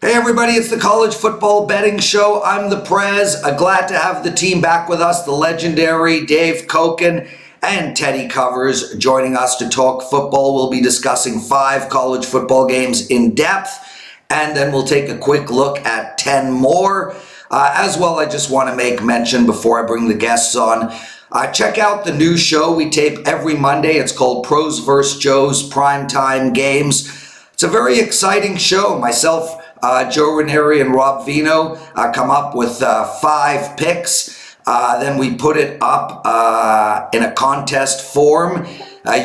Hey everybody, it's the College Football Betting Show. I'm the Prez. Glad to have the team back with us, the legendary Dave Cokin and Teddy Covers joining us to talk football. We'll be discussing 5 college football games in depth, and then we'll take a quick look at 10 more. As well, I just want to make mention before I bring the guests on, check out the new show we tape every Monday. It's called Pros vs. Joe's Primetime Games. It's a very exciting show. Myself, Joe Ranieri and Rob Vino come up with 5 picks. Then we put it up in a contest form.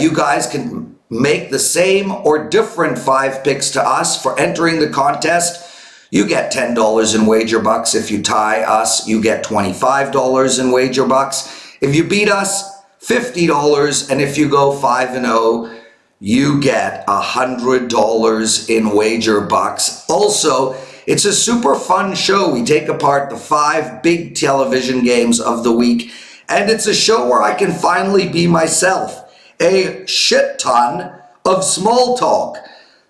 You guys can make the same or different 5 picks to us for entering the contest. You get $10 in wager bucks. If you tie us, you get $25 in wager bucks. If you beat us, $50. And if you go 5-0, you get $100 in wager bucks. Also, it's a super fun show. We take apart the 5 big television games of the week, and it's a show where I can finally be myself. A shit ton of small talk,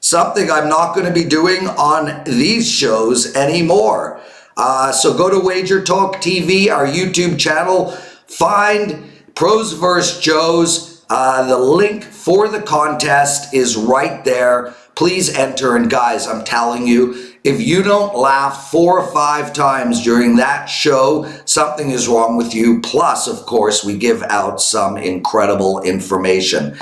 something I'm not going to be doing on these shows anymore. So go to Wager Talk TV, our YouTube channel, find Pros vs. Joe's. The link for the contest is right there. Please enter. And guys, I'm telling you, if you don't laugh 4 or 5 times during that show, something is wrong with you. Plus, of course, we give out some incredible information.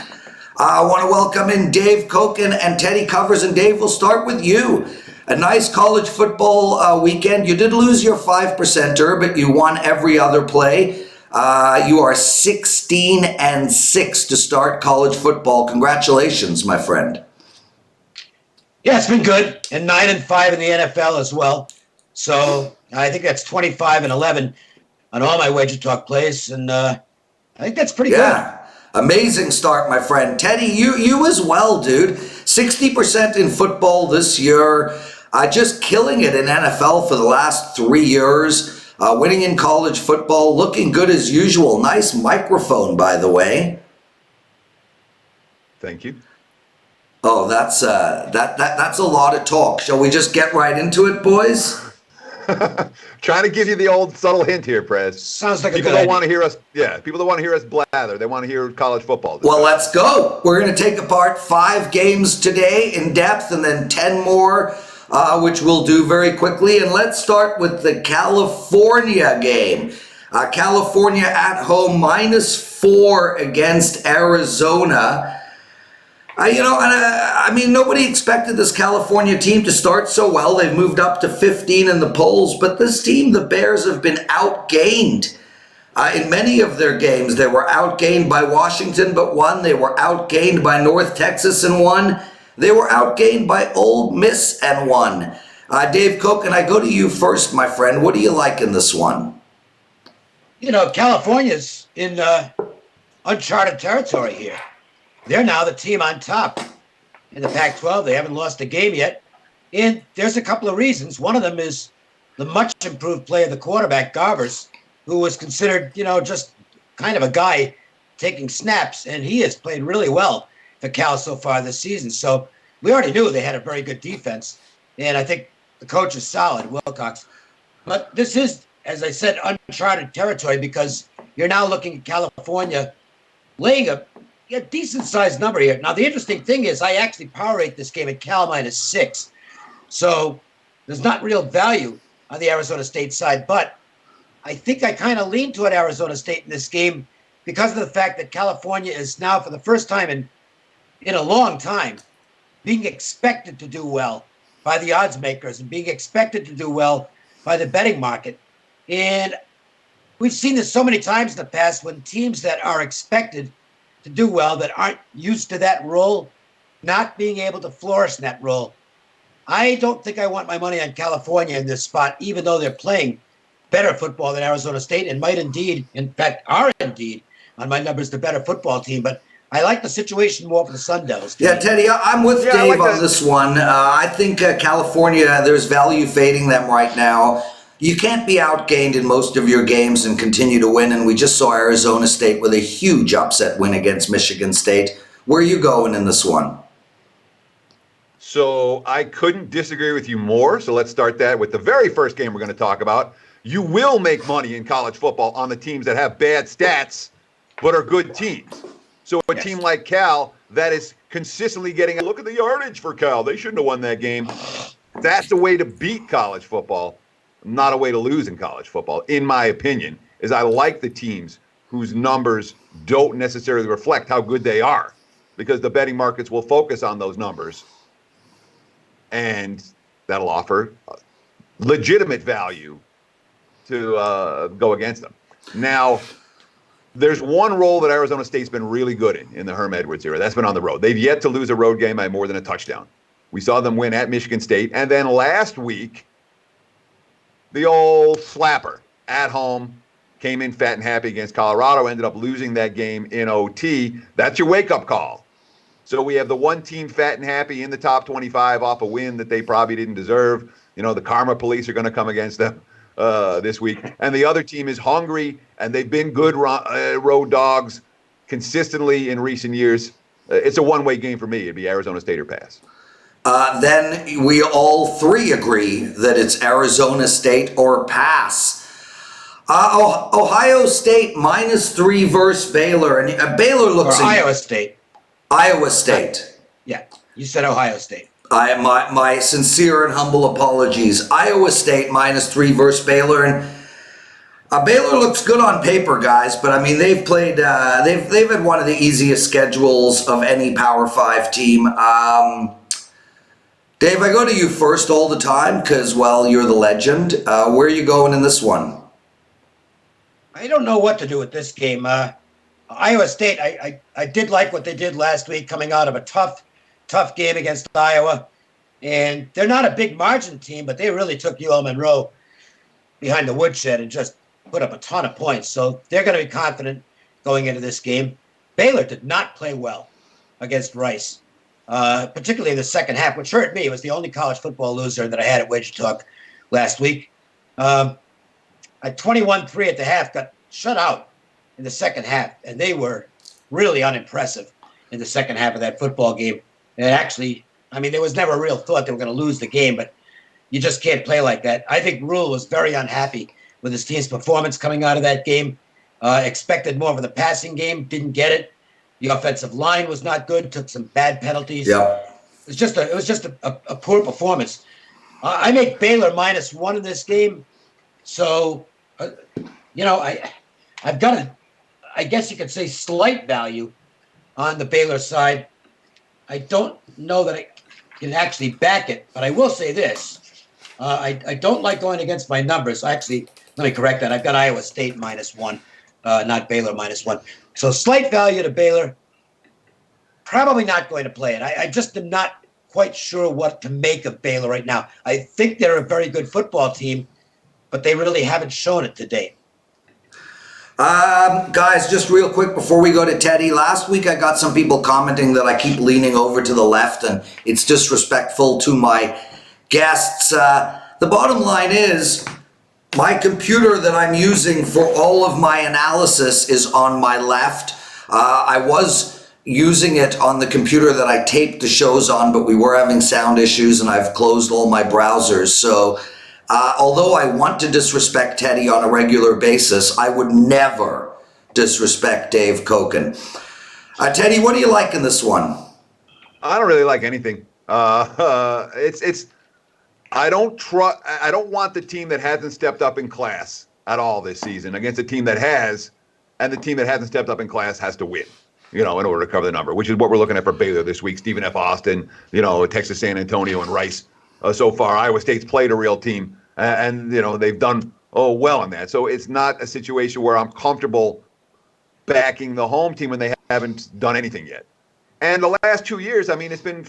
I want to welcome in Dave Cokin and Teddy Covers. And Dave, we'll start with you. A nice college football weekend. You did lose your 5%er, but you won every other play. You are 16-6 to start college football. Congratulations, my friend. Yeah, it's been good. And 9-5 in the NFL as well. So I think that's 25-11 on all my Wager Talk plays. And I think that's pretty good. Amazing start, my friend. Teddy, you as well, dude. 60% in football this year. Just killing it in NFL for the last 3 years. Winning in college football, looking good as usual. Nice microphone, by the way. Thank you. Oh, that's a lot of talk. Shall we just get right into it, boys? Trying to give you the old subtle hint here, Prez. Sounds like people a good don't idea. want to hear us. Yeah, people don't want to hear us blather. They want to hear college football. Well, let's go. We're going to take apart 5 games today in depth, and then 10 more. Which we'll do very quickly. And let's start with the California game. California at home, -4 against Arizona. I mean, nobody expected this California team to start so well. They've moved up to 15 in the polls, but this team, the Bears, have been outgained. In many of their games, they were outgained by Washington, but won. They were outgained by North Texas and won. They were outgained by Ole Miss and won. Dave Cokin, I go to you first, my friend. What do you like in this one? You know, California's in uncharted territory here. They're now the team on top in the Pac-12. They haven't lost a game yet. And there's a couple of reasons. One of them is the much improved play of the quarterback, Gophers, who was considered, just kind of a guy taking snaps. And he has played really well for Cal so far this season. So we already knew they had a very good defense. And I think the coach is solid, Wilcox. But this is, as I said, uncharted territory because you're now looking at California laying a decent-sized number here. Now, the interesting thing is I actually power rate this game at Cal -6. So there's not real value on the Arizona State side. But I think I kind of lean toward Arizona State in this game because of the fact that California is now, for the first time in a long time, being expected to do well by the odds makers and being expected to do well by the betting market. And we've seen this so many times in the past when teams that are expected to do well, that aren't used to that role, not being able to flourish in that role. I don't think I want my money on California in this spot, even though they're playing better football than Arizona State and might indeed, in fact, are indeed, on my numbers, the better football team. But I like the situation more for the Sun Devils. Yeah, Teddy, I'm with Dave on this one. I think California, there's value fading them right now. You can't be outgained in most of your games and continue to win, and we just saw Arizona State with a huge upset win against Michigan State. Where are you going in this one? So I couldn't disagree with you more. So let's start that with the very first game we're going to talk about. You will make money in college football on the teams that have bad stats, but are good teams. So a team like Cal that is consistently getting a look at the yardage for Cal. They shouldn't have won that game. That's a way to beat college football, not a way to lose in college football, in my opinion, is I like the teams whose numbers don't necessarily reflect how good they are, because the betting markets will focus on those numbers, and that'll offer legitimate value to go against them. Now, there's one role that Arizona State's been really good in the Herm Edwards era. That's been on the road. They've yet to lose a road game by more than a touchdown. We saw them win at Michigan State. And then last week, the old slapper at home came in fat and happy against Colorado, ended up losing that game in OT. That's your wake-up call. So we have the one team fat and happy in the top 25 off a win that they probably didn't deserve. You know, the karma police are going to come against them this week. And the other team is hungry, and they've been good road dogs consistently in recent years. It's a one-way game for me. It'd be Arizona State or pass. Then we all three agree that it's Arizona State or pass. Ohio State -3 versus Baylor, and Baylor looks. Or Iowa State. Iowa State. Yeah, you said Ohio State. My sincere and humble apologies. Iowa State -3 versus Baylor, and Baylor looks good on paper, guys. But I mean, they've played. They've had one of the easiest schedules of any Power 5 team. Dave, I go to you first all the time because, well, you're the legend. Where are you going in this one? I don't know what to do with this game. Iowa State, I did like what they did last week, coming out of a tough game against Iowa. And they're not a big margin team, but they really took UL Monroe behind the woodshed and just put up a ton of points. So they're going to be confident going into this game. Baylor did not play well against Rice, particularly in the second half, which hurt me. It was the only college football loser that I had at Wage Talk last week. At 21-3 at the half, got shut out in the second half, and they were really unimpressive in the second half of that football game. And actually, I mean, there was never a real thought they were going to lose the game, but you just can't play like that. I think Rule was very unhappy with his team's performance coming out of that game. Expected more of the passing game, didn't get it. The offensive line was not good, took some bad penalties. Yeah. It was just a poor performance. I make Baylor -1 in this game. So, I've got I guess you could say, slight value on the Baylor side. I don't know that I can actually back it, but I will say this. I don't like going against my numbers. Actually, let me correct that. I've got Iowa State -1, not Baylor -1. So slight value to Baylor. Probably not going to play it. I just am not quite sure what to make of Baylor right now. I think they're a very good football team, but they really haven't shown it to date. Guys, just real quick before we go to Teddy, last week I got some people commenting that I keep leaning over to the left and it's disrespectful to my guests. The bottom line is my computer that I'm using for all of my analysis is on my left. I was using it on the computer that I taped the shows on, but we were having sound issues and I've closed all my browsers. So although I want to disrespect Teddy on a regular basis, I would never disrespect Dave Cokin. Teddy, what do you like in this one? I don't really like anything. I don't want the team that hasn't stepped up in class at all this season against a team that has, and the team that hasn't stepped up in class has to win, in order to cover the number, which is what we're looking at for Baylor this week. Stephen F. Austin, Texas San Antonio and Rice. So far, Iowa State's played a real team, and they've done well in that. So it's not a situation where I'm comfortable backing the home team when they haven't done anything yet. And the last 2 years, I mean, it's been, I'm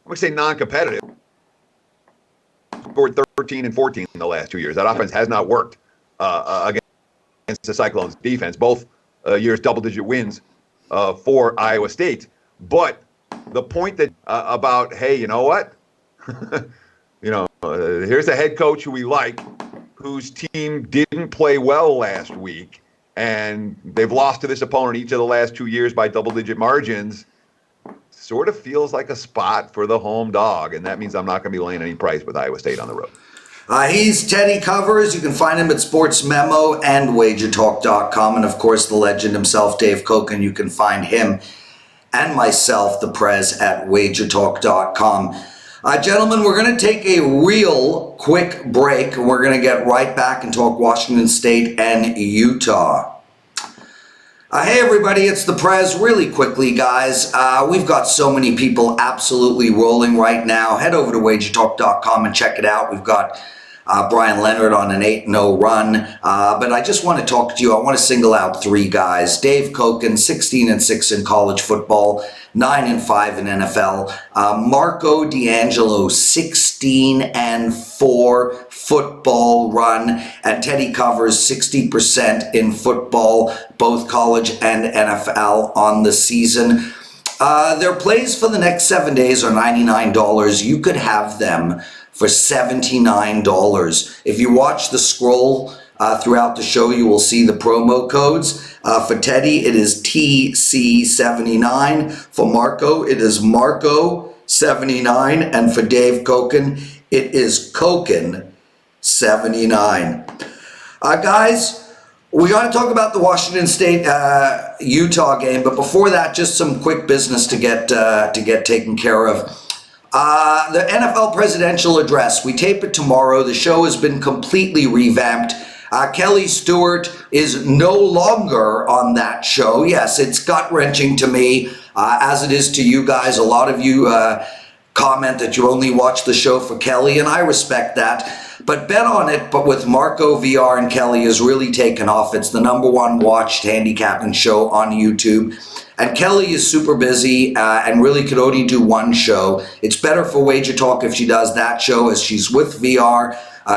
going to say non-competitive. Scored 13 and 14 in the last 2 years. That offense has not worked against the Cyclones defense. Both years, double-digit wins for Iowa State. But the point that about, hey, you know what? Here's a head coach who we like, whose team didn't play well last week, and they've lost to this opponent each of the last 2 years by double-digit margins. sort of feels like a spot for the home dog, and that means I'm not going to be laying any price with Iowa State on the road. He's Teddy Covers. You can find him at Sports Memo and WagerTalk.com. And, of course, the legend himself, Dave Cokin. You can find him and myself, the Prez, at WagerTalk.com. Gentlemen, we're going to take a real quick break, and we're going to get right back and talk Washington State and Utah. Hey everybody, it's the Prez. Really quickly, guys, we've got so many people absolutely rolling right now. Head over to wagertalk.com and check it out. We've got Brian Leonard on an 8-0 run, but I just want to talk to you. I want to single out three guys. Dave Cokin, 16-6 in college football, 9-5 in NFL. Marco D'Angelo, 16-4 football run, and Teddy Covers 60% in football, both college and NFL on the season. Their plays for the next 7 days are $99. You could have them for $79. If you watch the scroll throughout the show, you will see the promo codes. For Teddy, it is TC79. For Marco, it is Marco79. And for Dave Cokin, it is Cokin79. Guys, we got to talk about the Washington State Utah game, but before that, just some quick business to get taken care of. The NFL presidential address. We tape it tomorrow. The show has been completely revamped. Kelly Stewart is no longer on that show. Yes, it's gut-wrenching to me, as it is to you guys. A lot of you comment that you only watch the show for Kelly, and I respect that. But bet on it, but with Marco, VR, and Kelly has really taken off. It's the #1 watched handicapping show on YouTube. And Kelly is super busy and really could only do one show. It's better for Wager Talk if she does that show, as she's with VR,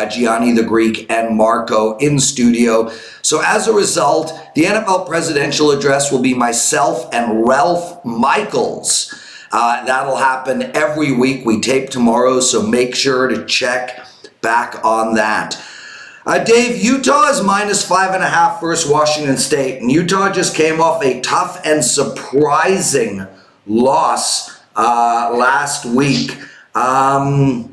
Gianni the Greek, and Marco in studio. So as a result, the NFL presidential address will be myself and Ralph Michaels. That'll happen every week. We tape tomorrow, so make sure to check back on that. Dave, Utah is -5.5 versus Washington State, and Utah just came off a tough and surprising loss last week. Where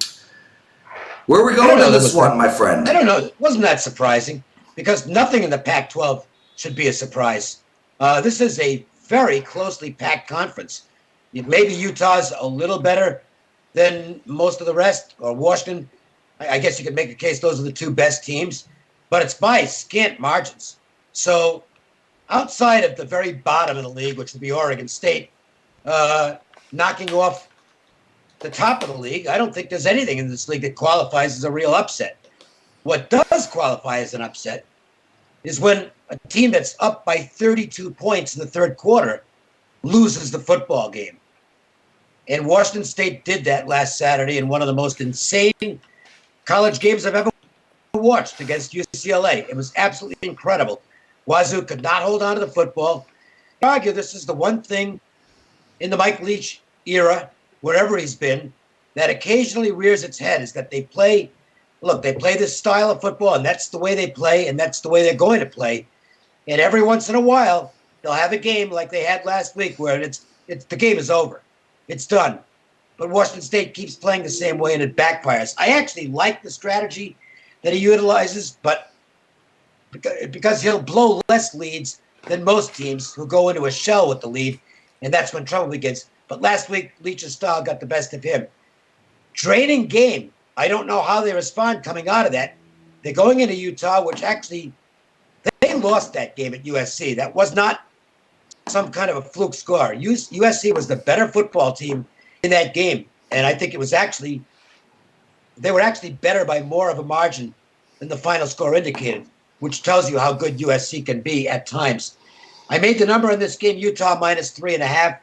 are we going on this one, my friend? I don't know. It wasn't that surprising, because nothing in the Pac-12 should be a surprise. This is a very closely packed conference. Maybe Utah's a little better than most of the rest, or Washington. I guess you could make a case those are the two best teams, but it's by scant margins. So outside of the very bottom of the league, which would be Oregon State, knocking off the top of the league, I don't think there's anything in this league that qualifies as a real upset. What does qualify as an upset is when a team that's up by 32 points in the third quarter loses the football game. And Washington State did that last Saturday in one of the most insane college games I've ever watched against UCLA. It was absolutely incredible. Wazoo could not hold on to the football. I argue this is the one thing in the Mike Leach era, wherever he's been, that occasionally rears its head, is that they play this style of football, and that's the way they play, and that's the way they're going to play. And every once in a while, they'll have a game like they had last week where it's the game is over. It's done. But Washington State keeps playing the same way, and it backfires. I actually like the strategy that he utilizes, but because he'll blow less leads than most teams who go into a shell with the lead, and that's when trouble begins. But last week, Leach's style got the best of him. Draining game. I don't know how they respond coming out of that. They're going into Utah, which actually, they lost that game at USC. That was not some kind of a fluke score. USC was the better football team in that game, and I think they were actually better by more of a margin than the final score indicated, which tells you how good USC can be at times. I made the number in this game, Utah -3.5.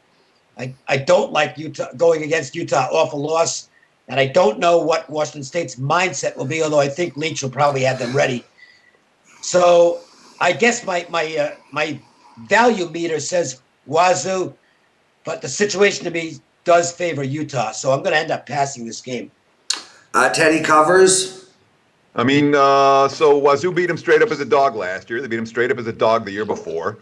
I don't like Utah going against Utah off a loss, and I don't know what Washington State's mindset will be, although I think Leach will probably have them ready. So I guess my value meter says Wazoo, but the situation to me does favor Utah, so I'm going to end up passing this game. Teddy Covers. I mean, so Wazoo beat him straight up as a dog last year. They beat him straight up as a dog the year before.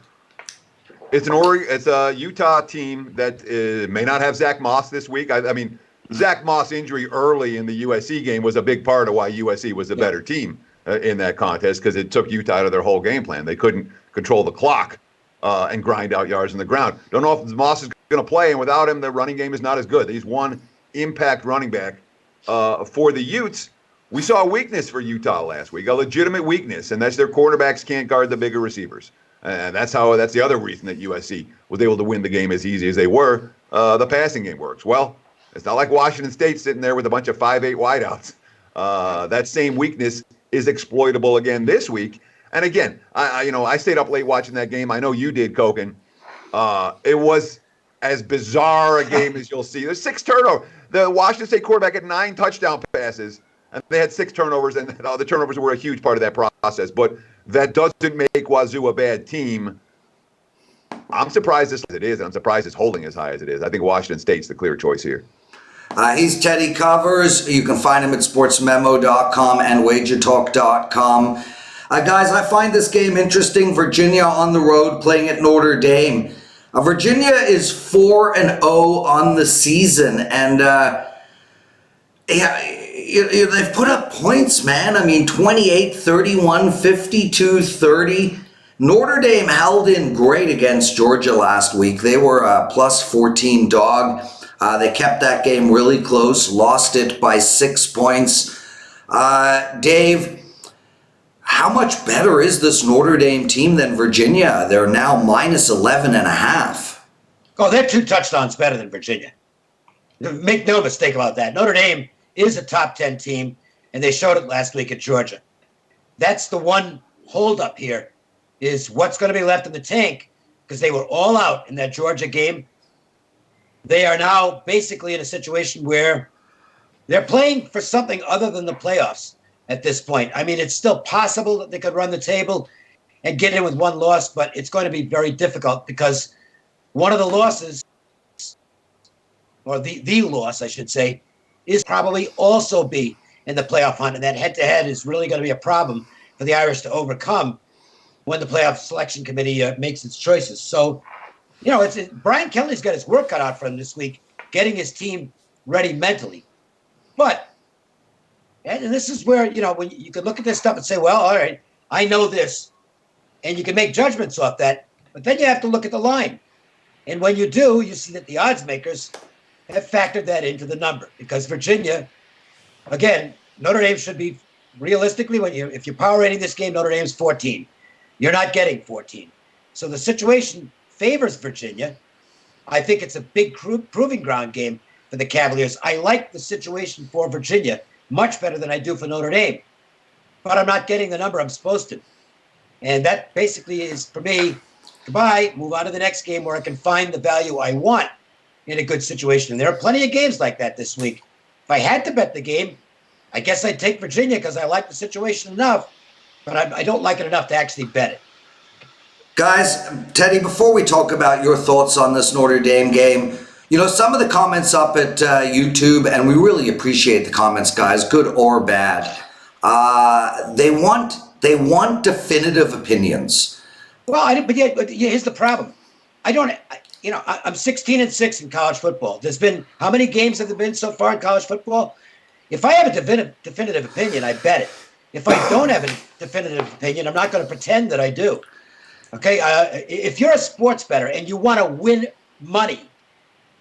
It's a Utah team that may not have Zach Moss this week. I mean, Zach Moss' injury early in the USC game was a big part of why USC was the better team in that contest, because it took Utah out of their whole game plan. They couldn't control the clock and grind out yards in the ground. Don't know if Moss is going to play, and without him, the running game is not as good. He's one impact running back for the Utes. We saw a weakness for Utah last week, a legitimate weakness, and that's their quarterbacks can't guard the bigger receivers. And that's the other reason that USC was able to win the game as easy as they were. The passing game works. Well, it's not like Washington State sitting there with a bunch of 5'8" wideouts. That same weakness is exploitable again this week. And again, I stayed up late watching that game. I know you did, Cokin. It was as bizarre a game as you'll see. There's 6 turnovers. The Washington State quarterback had 9 touchdown passes, and they had 6 turnovers, and the turnovers were a huge part of that process. But that doesn't make Wazoo a bad team. I'm surprised as it is, and I'm surprised it's holding as high as it is. I think Washington State's the clear choice here. He's Teddy Covers. You can find him at sportsmemo.com and wagertalk.com. Guys, I find this game interesting. Virginia on the road playing at Notre Dame. Virginia is 4-0 on the season, and they've put up points, man. I mean, 28-31, 52-30. Notre Dame held in great against Georgia last week. They were a plus 14 dog. They kept that game really close, lost it by 6 points. Dave, how much better is this Notre Dame team than Virginia? They're now minus 11.5. Oh, they're 2 touchdowns better than Virginia. Make no mistake about that. Notre Dame is a top 10 team, and they showed it last week at Georgia. That's the one holdup here, is what's going to be left in the tank, because they were all out in that Georgia game. They are now basically in a situation where they're playing for something other than the playoffs at this point. I mean, it's still possible that they could run the table and get in with 1 loss, but it's going to be very difficult, because one of the losses, or the loss, I should say, is probably also be in the playoff hunt. And that head-to-head is really going to be a problem for the Irish to overcome when the playoff selection committee makes its choices. So, Brian Kelly's got his work cut out for him this week, getting his team ready mentally. But, and this is where, when you can look at this stuff and say, well, all right, I know this. And you can make judgments off that. But then you have to look at the line. And when you do, you see that the odds makers have factored that into the number, because Virginia, again, Notre Dame should be realistically, if you're power rating this game, Notre Dame's 14. You're not getting 14. So the situation favors Virginia. I think it's a big proving ground game for the Cavaliers. I like the situation for Virginia much better than I do for Notre Dame, but I'm not getting the number I'm supposed to. And that basically is, for me, goodbye, move on to the next game where I can find the value I want in a good situation. And there are plenty of games like that this week. If I had to bet the game, I guess I'd take Virginia because I like the situation enough, but I don't like it enough to actually bet it. Guys, Teddy, before we talk about your thoughts on this Notre Dame game, some of the comments up at YouTube, and we really appreciate the comments, guys, good or bad. They want definitive opinions. Well, but here's the problem. I'm 16-6 in college football. There's been, how many games have there been so far in college football? If I have a definitive opinion, I bet it. If I don't have a definitive opinion, I'm not going to pretend that I do. Okay? If you're a sports bettor and you want to win money,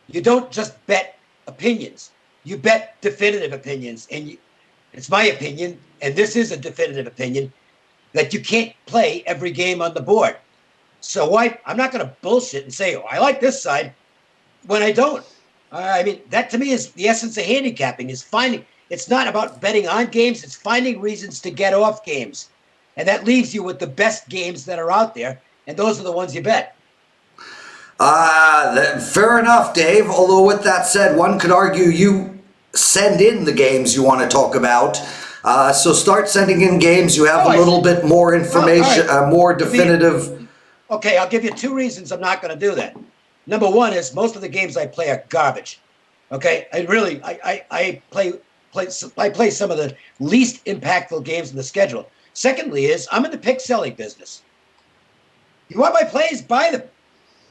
you don't just bet opinions. You bet definitive opinions. And it's my opinion, and this is a definitive opinion, that you can't play every game on the board. So I'm not going to bullshit and say, I like this side when I don't. That to me is the essence of handicapping, is finding. It's not about betting on games. It's finding reasons to get off games. And that leaves you with the best games that are out there. And those are the ones you bet. Fair enough, Dave. Although with that said, one could argue you send in the games you want to talk about. So start sending in games you have a little bit more information, more definitive. Okay, I'll give you 2 reasons I'm not going to do that. Number one is most of the games I play are garbage. Okay, I play some of the least impactful games in the schedule. Secondly is I'm in the pick selling business. You want my plays? Buy them.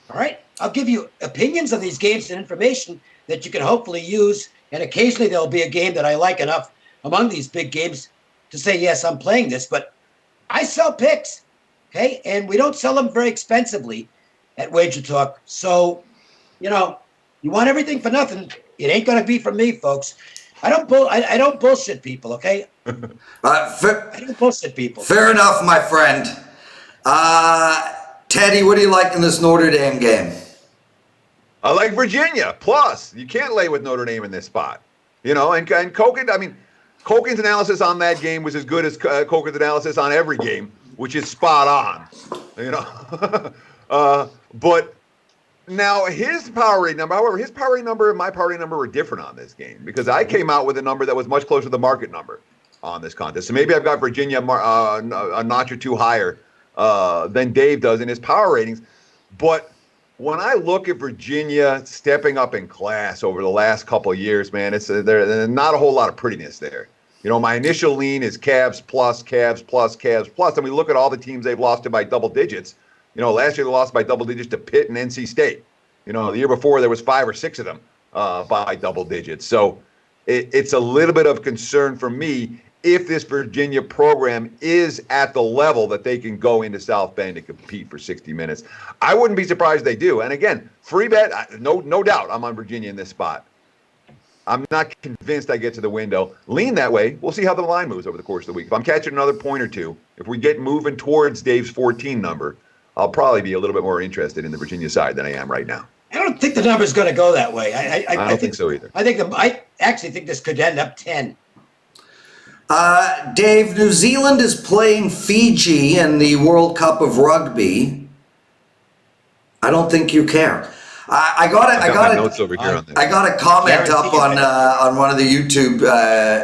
All right. I'll give you opinions on these games and information that you can hopefully use. And occasionally there'll be a game that I like enough among these big games to say, yes, I'm playing this. But I sell picks. Okay. And we don't sell them very expensively at Wager Talk. So, you want everything for nothing. It ain't going to be from me, folks. I don't bullshit people. Okay. I don't bullshit people. Fair enough, my friend. Teddy, what do you like in this Notre Dame game? I like Virginia. Plus, you can't lay with Notre Dame in this spot. And Cokin, Cokin's analysis on that game was as good as Cokin's analysis on every game, which is spot on. But now his power rate number, however, his power rate number and my power rate number were different on this game because I came out with a number that was much closer to the market number on this contest. So maybe I've got Virginia a notch or two higher than Dave does in his power ratings. But when I look at Virginia stepping up in class over the last couple of years, man, there's not a whole lot of prettiness there. My initial lean is Cavs plus, Cavs plus, Cavs plus. And we look at all the teams they've lost to by double digits. Last year they lost by double digits to Pitt and NC State. The year before there was 5 or 6 of them by double digits. So it's a little bit of concern for me if this Virginia program is at the level that they can go into South Bend and compete for 60 minutes. I wouldn't be surprised if they do. And again, free bet, no doubt I'm on Virginia in this spot. I'm not convinced I get to the window. Lean that way. We'll see how the line moves over the course of the week. If I'm catching another point or two, if we get moving towards Dave's 14 number, I'll probably be a little bit more interested in the Virginia side than I am right now. I don't think the number's going to go that way. I don't think so either. I actually think this could end up 10. Dave, New Zealand is playing Fiji in the World Cup of Rugby. I don't think you care. I got notes over here on this. I got a comment up on one of the YouTube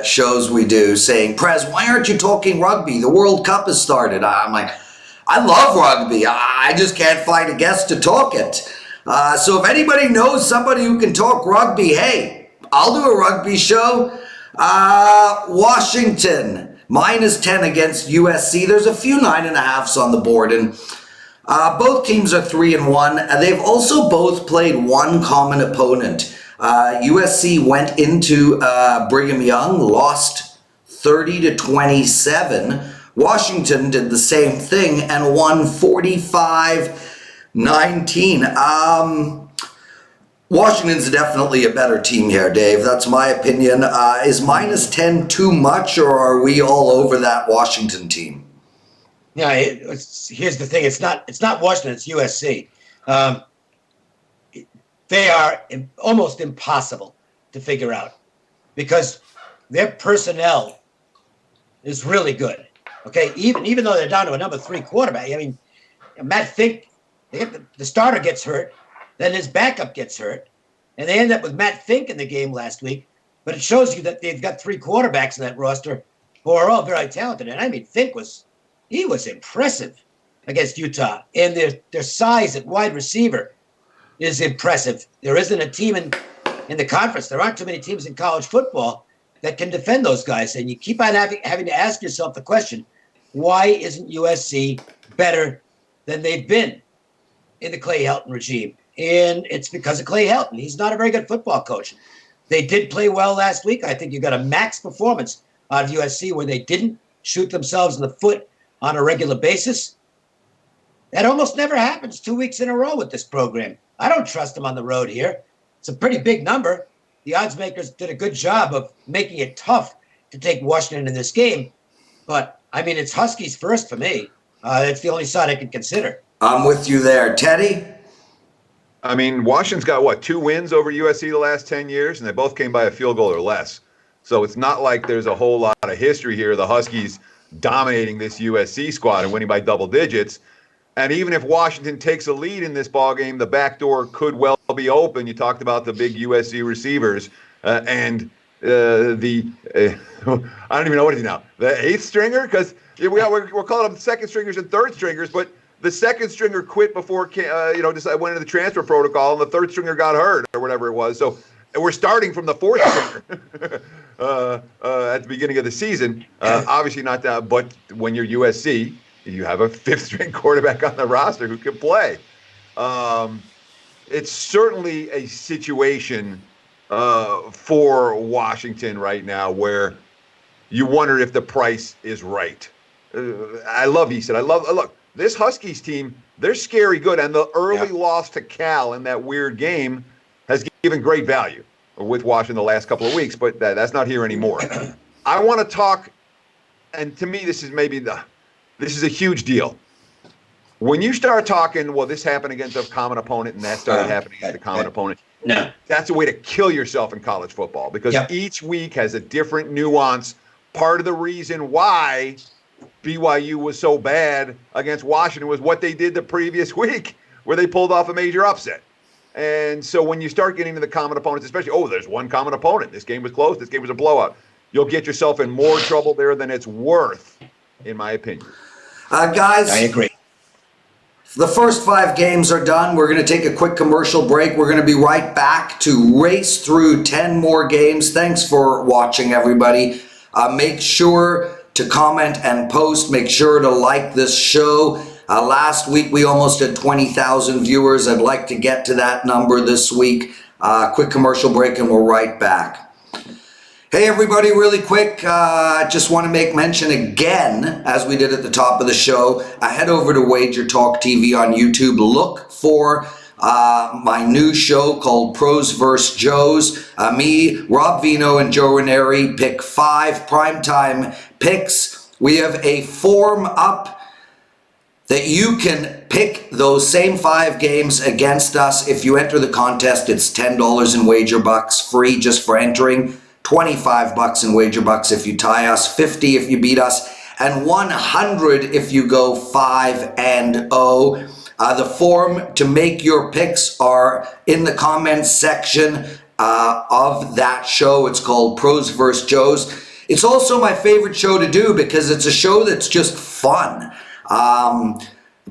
shows we do saying, Prez, why aren't you talking rugby? The World Cup has started. I'm like, I love rugby. I just can't find a guest to talk it. So if anybody knows somebody who can talk rugby, hey, I'll do a rugby show. Washington, -10 against USC. There's a few 9.5s on the board, and both teams are 3-1. They've also both played one common opponent. USC went into Brigham Young, lost 30-27. Washington did the same thing and won 45-19. Washington's definitely a better team here, Dave. That's my opinion. Is -10 too much, or are we all over that Washington team? Yeah, here's the thing. It's not Washington. It's USC. They are almost impossible to figure out because their personnel is really good. Okay, even though they're down to a number 3 quarterback. I mean, Matt Fink, the starter gets hurt, then his backup gets hurt, and they end up with Matt Fink in the game last week. But it shows you that they've got 3 quarterbacks in that roster who are all very talented. And I mean, Fink was impressive against Utah, and their size at wide receiver is impressive. There isn't a team in the conference. There aren't too many teams in college football that can defend those guys. And you keep on having to ask yourself the question, why isn't USC better than they've been in the Clay Helton regime? And it's because of Clay Helton. He's not a very good football coach. They did play well last week. I think you got a max performance out of USC where they didn't shoot themselves in the foot on a regular basis. That almost never happens 2 weeks in a row with this program. I don't trust them on the road here. It's a pretty big number. The odds makers did a good job of making it tough to take Washington in this game. But, I mean, it's Huskies first for me. It's the only side I can consider. I'm with you there. Teddy? I mean, Washington's got, 2 wins over USC the last 10 years, and they both came by a field goal or less. So it's not like there's a whole lot of history here. The Huskies dominating this USC squad and winning by double digits. And even if Washington takes a lead in this ballgame, the back door could well be open. You talked about the big USC receivers and I don't even know what it is now. The 8th stringer? Because we're calling them second stringers and third stringers, but the second stringer quit before just went into the transfer protocol, and the third stringer got hurt or whatever it was. So we're starting from the 4th stringer at the beginning of the season. Obviously not that, but when you're USC, you have a 5th string quarterback on the roster who can play. it's certainly a situation for Washington right now where you wonder if the price is right. Look, this Huskies team, they're scary good, and the early loss to Cal in that weird game has given great value with Washington the last couple of weeks, but that's not here anymore. I want to talk, and to me, this is a huge deal. When you start talking, well, this happened against a common opponent, and that started happening against a common opponent. No. That's a way to kill yourself in college football because each week has a different nuance. Part of the reason why BYU was so bad against Washington was what they did the previous week, where they pulled off a major upset. And so when you start getting to the common opponents, especially, there's one common opponent. This game was close. This game was a blowout. You'll get yourself in more trouble there than it's worth, in my opinion. Guys, I agree. The first 5 games are done. We're going to take a quick commercial break. We're going to be right back to race through 10 more games. Thanks for watching, everybody. Make sure to comment and post. Make sure to like this show. Last week, we almost had 20,000 viewers. I'd like to get to that number this week. Quick commercial break, and we're right back. Hey everybody, really quick, just want to make mention again, as we did at the top of the show, head over to Wager Talk TV on YouTube. Look for my new show called Pros vs. Joes. Me, Rob Vino, and Joe Ranieri pick 5 primetime picks. We have a form up that you can pick those same 5 games against us. If you enter the contest, it's $10 in wager bucks, free just for entering. $25 in wager bucks if you tie us, $50 if you beat us, and $100 if you go 5-0. The form to make your picks are in the comments section of that show. It's called Pros vs. Joes. It's also my favorite show to do because it's a show that's just fun.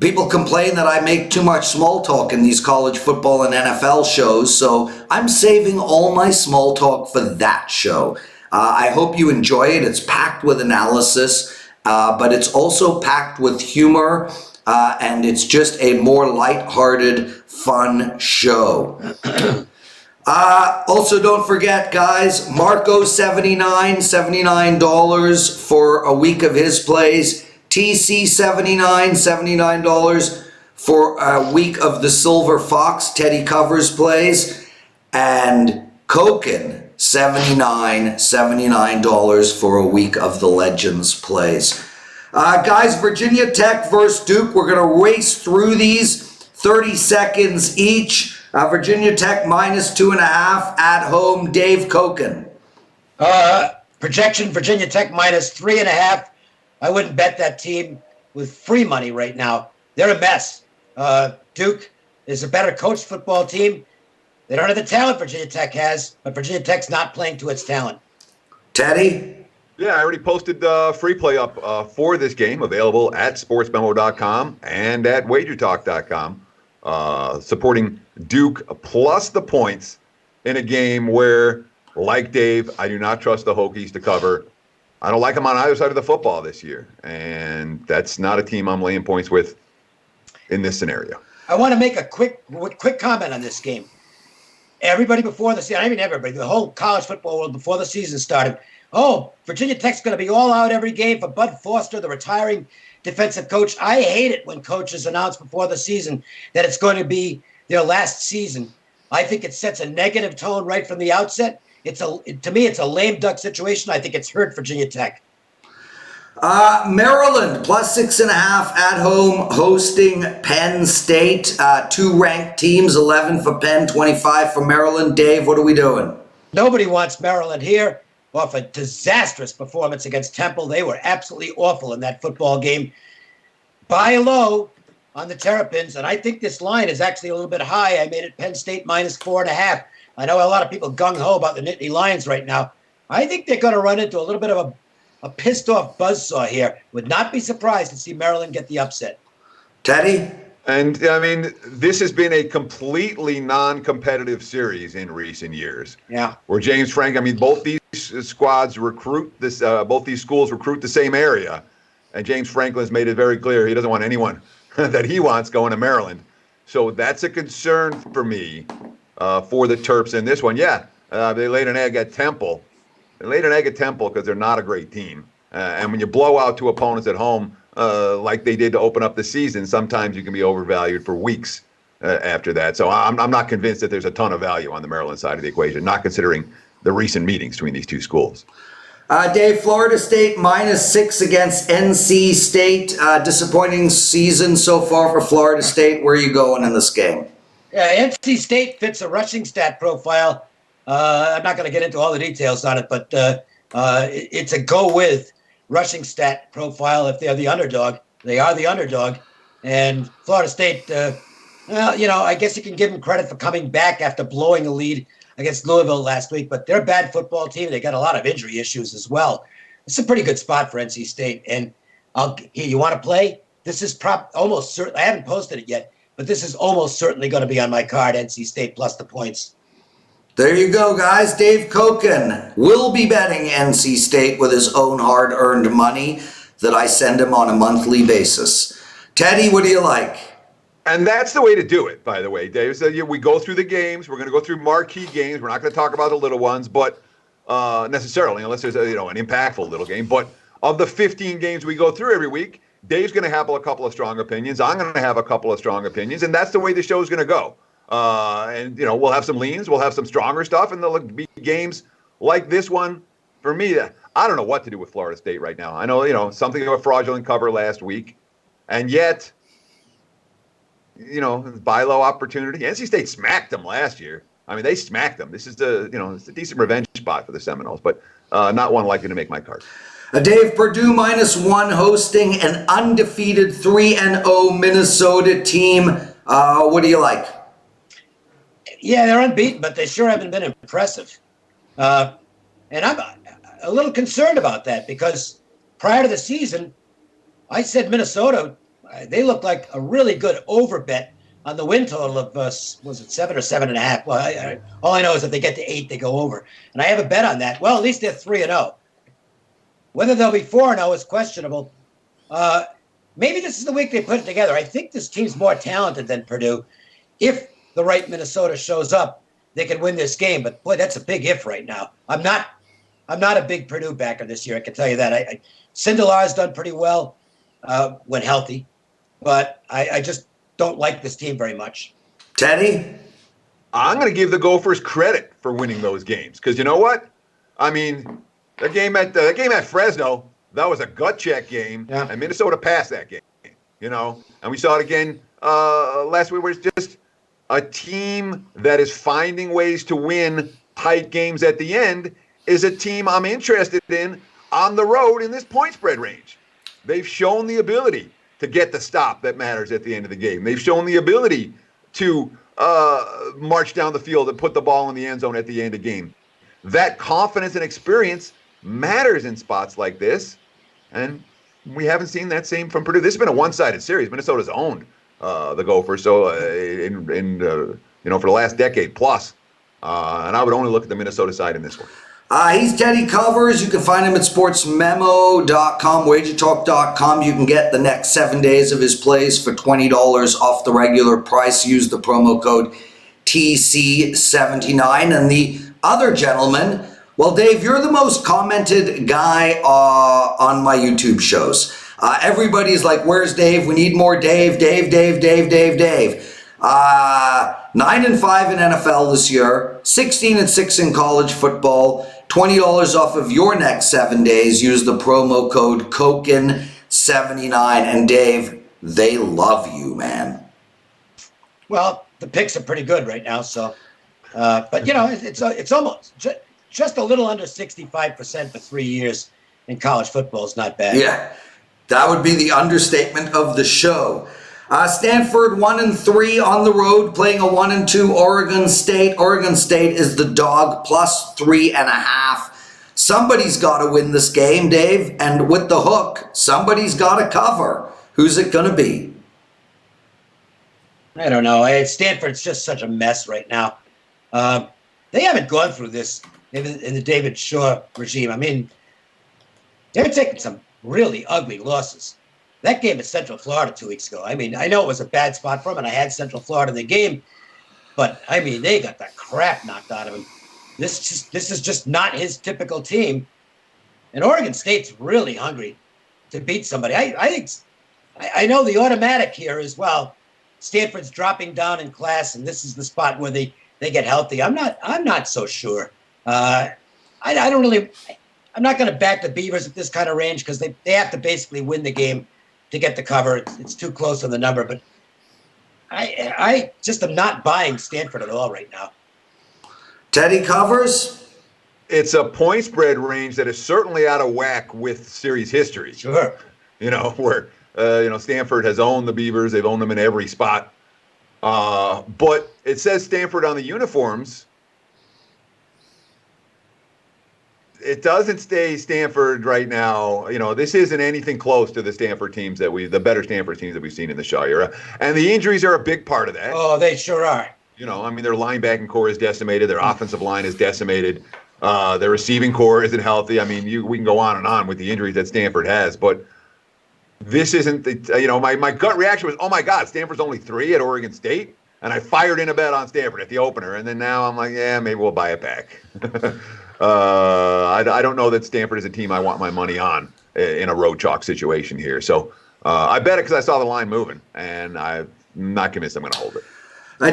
People complain that I make too much small talk in these college football and NFL shows, so I'm saving all my small talk for that show. I hope you enjoy it. It's packed with analysis, but it's also packed with humor, and it's just a more lighthearted, fun show. Also, don't forget, guys, Marco $79 for a week of his plays. TC $79 for a week of the Silver Fox Teddy Covers plays, and Cokin $79 for a week of the Legends plays. Guys, Virginia Tech versus Duke. We're going to race through these 30 seconds each. Virginia Tech -2.5 at home. Dave Cokin. Projection Virginia Tech -3.5. I wouldn't bet that team with free money right now. They're a mess. Duke is a better coached football team. They don't have the talent Virginia Tech has, but Virginia Tech's not playing to its talent. Teddy? Yeah, I already posted the free play up for this game, available at sportsmemo.com and at wagertalk.com, supporting Duke plus the points in a game where, like Dave, I do not trust the Hokies to cover. I don't like them on either side of the football this year, and that's not a team I'm laying points with in this scenario. I want to make a quick comment on this game. Everybody before the season, I mean everybody, the whole college football world before the season started, Virginia Tech's going to be all out every game for Bud Foster, the retiring defensive coach. I hate it when coaches announce before the season that it's going to be their last season. I think it sets a negative tone right from the outset. To me, it's a lame duck situation. I think it's hurt Virginia Tech. Maryland +6.5 at home, hosting Penn State. 2 ranked teams, 11 for Penn, 25 for Maryland. Dave, what are we doing? Nobody wants Maryland here off a disastrous performance against Temple. They were absolutely awful in that football game. Buy low on the Terrapins, and I think this line is actually a little bit high. I made it Penn State -4.5. I know a lot of people gung-ho about the Nittany Lions right now. I think they're going to run into a little bit of a pissed-off buzzsaw here. Would not be surprised to see Maryland get the upset. Teddy? And, I mean, this has been a completely non-competitive series in recent years. Yeah. Where James Frank, I mean, both these squads recruit this, both these schools recruit the same area. And James Franklin's made it very clear he doesn't want anyone that he wants going to Maryland. So that's a concern for me for the Terps in this one. Yeah, they laid an egg at Temple. They laid an egg at Temple because they're not a great team. And when you blow out two opponents at home, like they did to open up the season, sometimes you can be overvalued for weeks after that. So I'm not convinced that there's a ton of value on the Maryland side of the equation, not considering the recent meetings between these two schools. Dave, Florida State -6 against NC State. Disappointing season so far for Florida State. Where are you going in this game? Yeah, NC State fits a rushing stat profile. I'm not going to get into all the details on it, but it's a go with rushing stat profile. If they're the underdog, they are the underdog. And Florida State, well, you know, I guess you can give them credit for coming back after blowing a lead against Louisville last week, but they're a bad football team. They got a lot of injury issues as well. It's a pretty good spot for NC State. And here, you want to play? This is almost certain. I haven't posted it yet, but this is almost certainly going to be on my card, NC State plus the points. There you go, guys. Dave Cokin will be betting NC State with his own hard-earned money that I send him on a monthly basis. Teddy, what do you like? And that's the way to do it, by the way, Dave. So we go through the games. We're going to go through marquee games. We're not going to talk about the little ones, but necessarily, unless there's an impactful little game. But of the 15 games we go through every week, Dave's going to have a couple of strong opinions. I'm going to have a couple of strong opinions, and that's the way the show's going to go. And we'll have some leans, we'll have some stronger stuff, and there'll be games like this one. For me, I don't know what to do with Florida State right now. I know, something of a fraudulent cover last week, and yet, buy low opportunity. NC State smacked them last year. I mean, they smacked them. This is it's a decent revenge spot for the Seminoles, but not one likely to make my card. Dave, Purdue -1 hosting an undefeated 3-0 Minnesota team. What do you like? Yeah, they're unbeaten, but they sure haven't been impressive. And I'm a little concerned about that because prior to the season, I said Minnesota, they looked like a really good over bet on the win total of, was it 7 or 7.5? Well, all I know is if they get to 8, they go over. And I have a bet on that. Well, at least they're 3-0. Whether they'll be 4-0 is questionable. Maybe this is the week they put it together. I think this team's more talented than Purdue. If the right Minnesota shows up, they can win this game. But boy, that's a big if right now. I'm not a big Purdue backer this year. I can tell you that. Sindelar's done pretty well when healthy, but I just don't like this team very much. Teddy? I'm going to give the Gophers credit for winning those games because you know what? I mean, the game at Fresno, that was a gut check game, and Minnesota passed that game. And we saw it again last week, where it's just a team that is finding ways to win tight games at the end is a team I'm interested in on the road in this point spread range. They've shown the ability to get the stop that matters at the end of the game. They've shown the ability to march down the field and put the ball in the end zone at the end of the game. That confidence and experience matters in spots like this, and we haven't seen that same from Purdue. This has been a one-sided series. Minnesota's owned the Gophers, so for the last decade plus, and I would only look at the Minnesota side in this one. He's Teddy Covers. You can find him at sportsmemo.com, wagertalk.com. You can get the next 7 days of his plays for $20 off the regular price. Use the promo code TC79. And the other gentleman, well, Dave, you're the most commented guy on my YouTube shows. Everybody's like, where's Dave? We need more Dave. 9-5 in NFL this year, 16-6 in college football, $20 off of your next 7 days. Use the promo code Cokin79. And Dave, they love you, man. Well, the picks are pretty good right now, so. But it's almost just a little under 65% for 3 years in college football is not bad. Yeah, that would be the understatement of the show. Stanford 1-3 on the road, playing a 1-2 Oregon State. Oregon State is the dog plus 3.5. Somebody's got to win this game, Dave, and with the hook, somebody's got to cover. Who's it going to be? I don't know. Stanford's just such a mess right now. They haven't gone through this in the David Shaw regime. I mean, they're taking some really ugly losses. that game at Central Florida 2 weeks ago. I mean, I know it was a bad spot for them, and I had Central Florida in the game, but I mean, they got the crap knocked out of him. This is just not his typical team, and Oregon State's really hungry to beat somebody. I know the automatic here as well. Stanford's dropping down in class, and this is the spot where they get healthy. I'm not so sure. I'm not going to back the Beavers at this kind of range because they have to basically win the game to get the cover. It's too close on the number, but I just am not buying Stanford at all right now. Teddy covers? It's a point spread range that is certainly out of whack with series history. Sure. Where Stanford has owned the Beavers. They've owned them in every spot. But it says Stanford on the uniforms. It doesn't stay Stanford right now. This isn't anything close to the Stanford teams the better Stanford teams that we've seen in the Shaw era. And the injuries are a big part of that. Oh, they sure are. Their linebacking core is decimated. Their offensive line is decimated. Their receiving core isn't healthy. I mean, we can go on and on with the injuries that Stanford has, but this isn't my gut reaction was, oh my God, Stanford's only 3 at Oregon State. And I fired in a bet on Stanford at the opener. And then now I'm like, yeah, maybe we'll buy it back. I don't know that Stanford is a team I want my money on in a road chalk situation here. So I bet it because I saw the line moving, and I'm not convinced I'm going to hold it.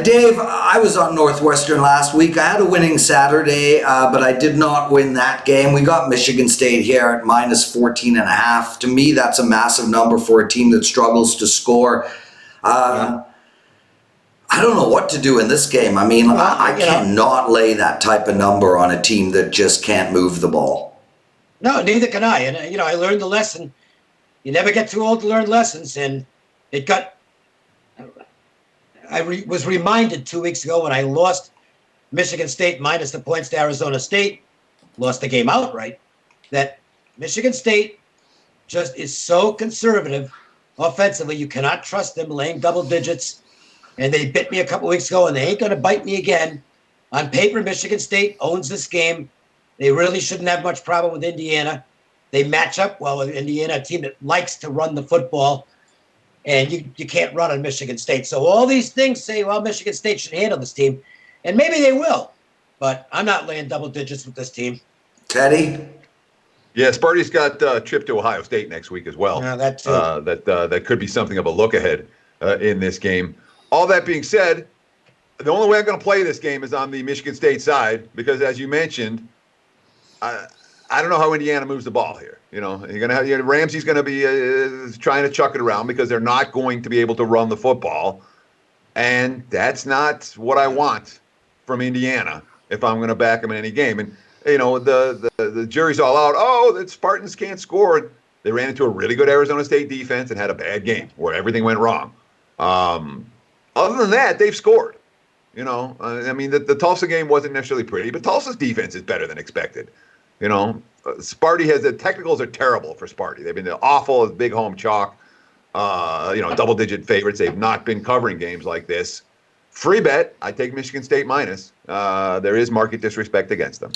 Dave, I was on Northwestern last week. I had a winning Saturday, but I did not win that game. We got Michigan State here at minus 14.5. To me, that's a massive number for a team that struggles to score. I don't know what to do in this game. I mean, I cannot lay that type of number on a team that just can't move the ball. No, neither can I. And, I learned the lesson. You never get too old to learn lessons. And I was reminded 2 weeks ago when I lost Michigan State minus the points to Arizona State, lost the game outright, that Michigan State just is so conservative offensively. You cannot trust them laying double digits. And they bit me a couple weeks ago, and they ain't going to bite me again. On paper, Michigan State owns this game. They really shouldn't have much problem with Indiana. They match up well with Indiana, a team that likes to run the football, and you can't run on Michigan State. So all these things say, well, Michigan State should handle this team, and maybe they will. But I'm not laying double digits with this team. Teddy? Yeah, Sparty's got a trip to Ohio State next week as well. Yeah, that too. That could be something of a look ahead in this game. All that being said, the only way I'm going to play this game is on the Michigan State side because, as you mentioned, I don't know how Indiana moves the ball here. You're going to have Ramsey's going to be trying to chuck it around because they're not going to be able to run the football, and that's not what I want from Indiana if I'm going to back them in any game. And the jury's all out. Oh, the Spartans can't score. And they ran into a really good Arizona State defense and had a bad game where everything went wrong. Other than that, they've scored. The Tulsa game wasn't necessarily pretty, but Tulsa's defense is better than expected. Sparty the technicals are terrible for Sparty. They've been awful as big home chalk. Double-digit favorites. They've not been covering games like this. Free bet, I take Michigan State minus. There is market disrespect against them.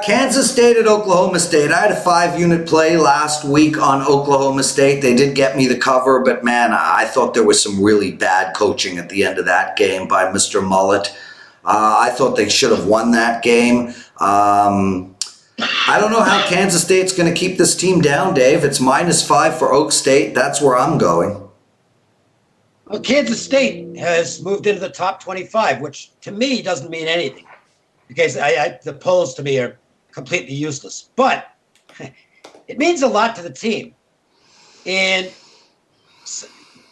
Kansas State at Oklahoma State. I had a 5-unit play last week on Oklahoma State. They did get me the cover, but man, I thought there was some really bad coaching at the end of that game by Mr. Mullet. I thought they should have won that game. I don't know how Kansas State's going to keep this team down, Dave. It's -5 for Oak State. That's where I'm going. Well, Kansas State has moved into the top 25, which to me doesn't mean anything. Because the polls to me are completely useless. But it means a lot to the team. And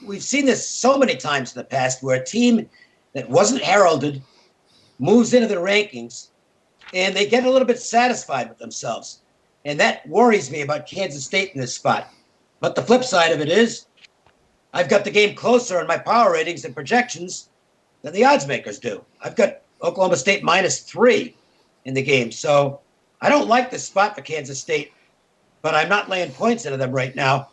we've seen this so many times in the past where a team that wasn't heralded moves into the rankings and they get a little bit satisfied with themselves. And that worries me about Kansas State in this spot. But the flip side of it is I've got the game closer in my power ratings and projections than the odds makers do. I've got Oklahoma State -3 in the game. So I don't like this spot for Kansas State, but I'm not laying points into them right now.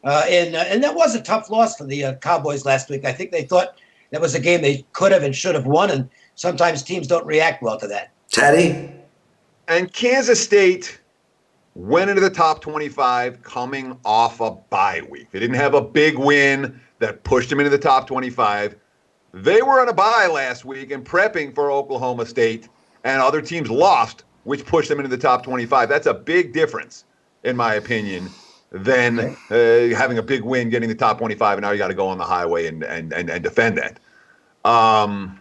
And that was a tough loss for the Cowboys last week. I think they thought that was a game they could have and should have won, and sometimes teams don't react well to that. Teddy? And Kansas State went into the top 25 coming off a bye week. They didn't have a big win that pushed them into the top 25. They were on a bye last week and prepping for Oklahoma State, and other teams lost, which pushed them into the top 25. That's a big difference, in my opinion, than having a big win, getting the top 25, and now you got to go on the highway and defend that. I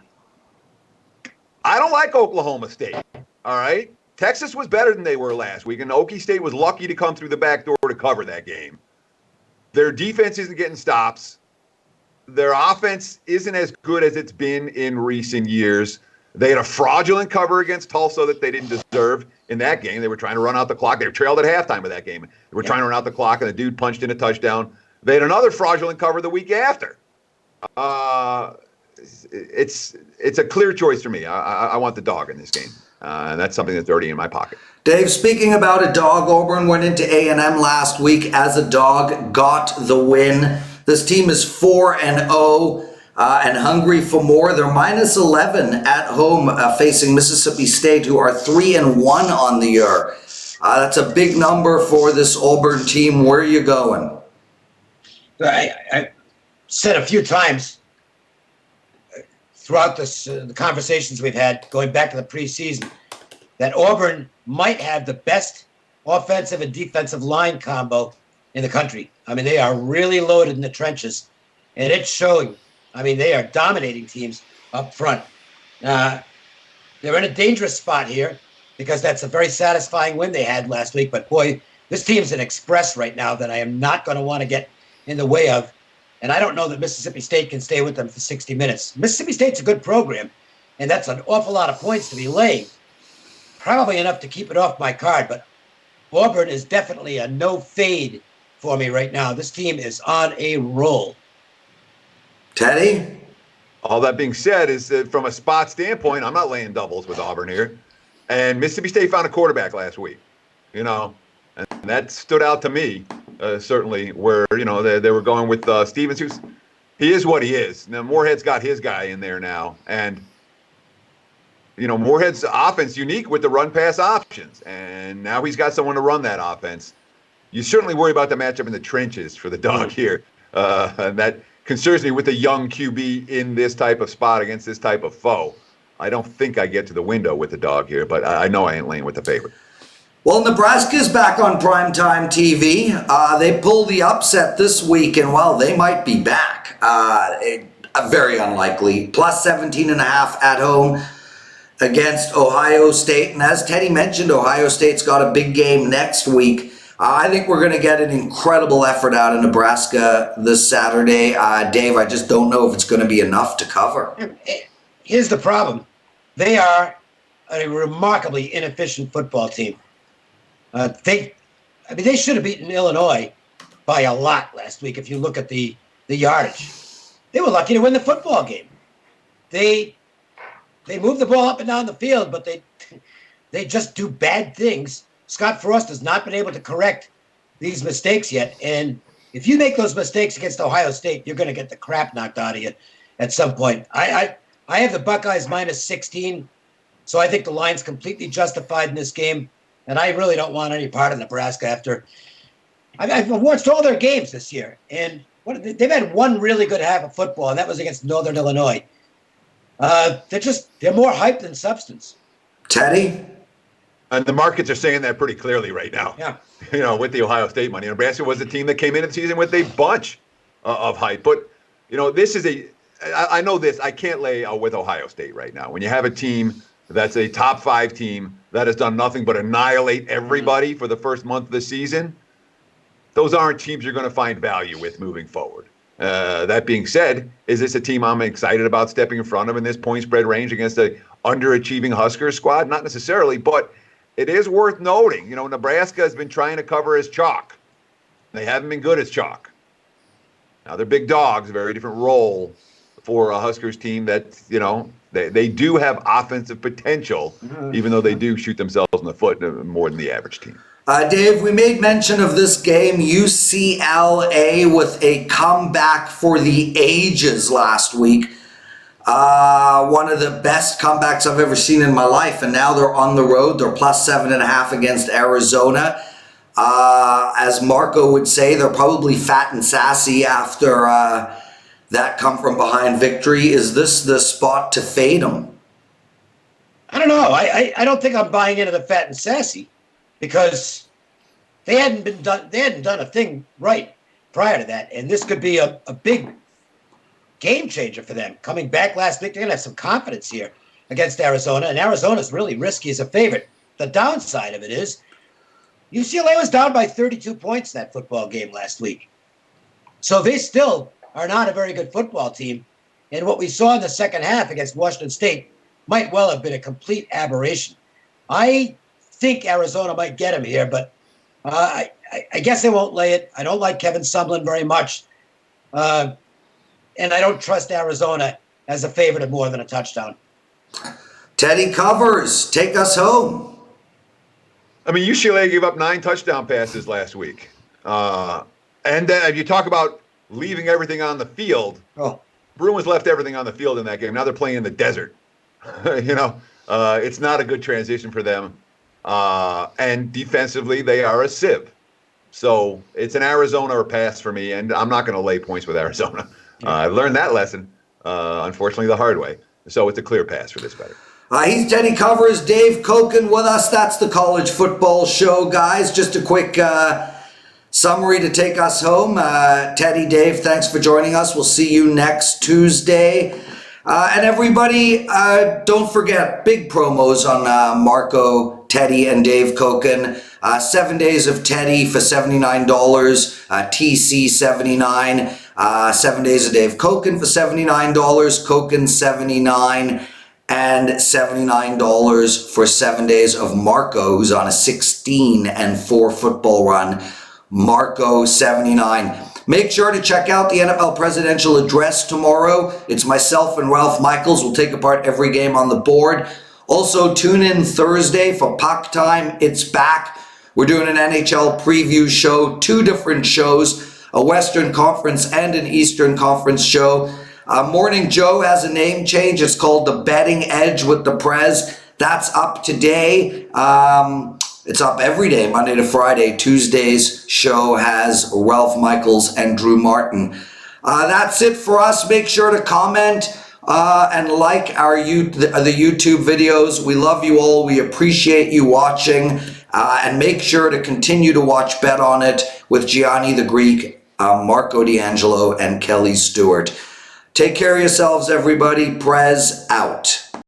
don't like Oklahoma State, all right? Texas was better than they were last week, and Okie State was lucky to come through the back door to cover that game. Their defense isn't getting stops. Their offense isn't as good as it's been in recent years. They had a fraudulent cover against Tulsa that they didn't deserve in that game. They were trying to run out the clock. They were trailed at halftime of that game. They were trying to run out the clock, and the dude punched in a touchdown. They had another fraudulent cover the week after. It's a clear choice for me. I want the dog in this game. And that's something that's already in my pocket. Dave, speaking about a dog, Auburn went into A&M last week as a dog, got the win. This team is 4-0 and hungry for more. They're minus 11 at home facing Mississippi State, who are 3-1 on the year. That's a big number for this Auburn team. Where are you going? I said a few times throughout the conversations we've had going back to the preseason that Auburn might have the best offensive and defensive line combo in the country. I mean, they are really loaded in the trenches, and it's showing. I mean, they are dominating teams up front. They're in a dangerous spot here because that's a very satisfying win they had last week. But, boy, this team's an express right now that I am not going to want to get in the way of. And I don't know that Mississippi State can stay with them for 60 minutes. Mississippi State's a good program, and that's an awful lot of points to be laying. Probably enough to keep it off my card, but Auburn is definitely a no fade for me right now. This team is on a roll. Teddy? All that being said is that from a spot standpoint, I'm not laying doubles with Auburn here. And Mississippi State found a quarterback last week, and that stood out to me, certainly, where, they were going with Stevens, he is what he is. Now, Moorhead's got his guy in there now, and Moorhead's offense unique with the run-pass options, and now he's got someone to run that offense. You certainly worry about the matchup in the trenches for the dog here. And that concerns me with the young QB in this type of spot against this type of foe. I don't think I get to the window with the dog here, but I know I ain't laying with the favorite. Well, Nebraska's back on primetime TV. They pulled the upset this week, and, well, they might be back. Very unlikely. Plus 17.5 at home against Ohio State. And as Teddy mentioned, Ohio State's got a big game next week. I think we're going to get an incredible effort out of Nebraska this Saturday. Dave, I just don't know if it's going to be enough to cover. Here's the problem. They are a remarkably inefficient football team. They should have beaten Illinois by a lot last week if you look at the yardage. They were lucky to win the football game. They move the ball up and down the field, but they just do bad things. Scott Frost has not been able to correct these mistakes yet. And if you make those mistakes against Ohio State, you're going to get the crap knocked out of you at some point. I have the Buckeyes minus 16, so I think the line's completely justified in this game. And I really don't want any part of Nebraska after I've watched all their games this year. And they've had one really good half of football, and that was against Northern Illinois. They're more hype than substance. Teddy? And the markets are saying that pretty clearly right now. Yeah. With the Ohio State money. Nebraska was a team that came into the season with a bunch of hype. But, this is I know this. I can't lay with Ohio State right now. When you have a team that's a top 5 team that has done nothing but annihilate everybody for the first month of the season, those aren't teams you're going to find value with moving forward. That being said, is this a team I'm excited about stepping in front of in this point spread range against a underachieving Huskers squad? Not necessarily, but it is worth noting, Nebraska has been trying to cover as chalk. They haven't been good as chalk. Now, they're big dogs, a very different role for a Huskers team that, they do have offensive potential, even though they do shoot themselves in the foot more than the average team. Dave, we made mention of this game, UCLA with a comeback for the ages last week. One of the best comebacks I've ever seen in my life, and now they're on the road. They're plus 7.5 against Arizona. As Marco would say, they're probably fat and sassy after that come from behind victory. Is this the spot to fade them? I don't know. I don't think I'm buying into the fat and sassy because they hadn't done a thing right prior to that, and this could be a big game changer for them. Coming back last week, they're gonna have some confidence here against Arizona, and Arizona's really risky as a favorite. The downside of it is UCLA was down by 32 points in that football game last week. So they still are not a very good football team. And what we saw in the second half against Washington State might well have been a complete aberration. I think Arizona might get him here, but I guess they won't lay it. I don't like Kevin Sumlin very much. And I don't trust Arizona as a favorite of more than a touchdown. Teddy Covers, take us home. I mean, UCLA gave up 9 touchdown passes last week. And if you talk about leaving everything on the field, Bruins left everything on the field in that game. Now they're playing in the desert. It's not a good transition for them. And defensively, they are a sieve. So it's an Arizona or pass for me, and I'm not going to lay points with Arizona. I learned that lesson, unfortunately, the hard way. So it's a clear pass for this better. He's Teddy Covers, Dave Cokin with us. That's the college football show, guys. Just a quick summary to take us home. Teddy, Dave, thanks for joining us. We'll see you next Tuesday. And everybody, don't forget, big promos on Marco, Teddy, and Dave Cokin. 7 days of Teddy for $79, TC $79. 7 days of Dave Cokin for $79, Cokin $79. And $79 for 7 days of Marco, who's on a 16-4 football run. Marco, $79. Make sure to check out the NFL Presidential Address tomorrow. It's myself and Ralph Michaels. We'll take apart every game on the board. Also, tune in Thursday for Puck Time. It's back. We're doing an NHL preview show, 2 different shows, a Western Conference and an Eastern Conference show. Morning Joe has a name change. It's called The Betting Edge with the Prez. That's up today. It's up every day, Monday to Friday. Tuesday's show has Ralph Michaels and Drew Martin. That's it for us. Make sure to comment and like the YouTube videos. We love you all. We appreciate you watching. And make sure to continue to watch Bet On It with Gianni the Greek, Marco D'Angelo, and Kelly Stewart. Take care of yourselves, everybody. Prez out.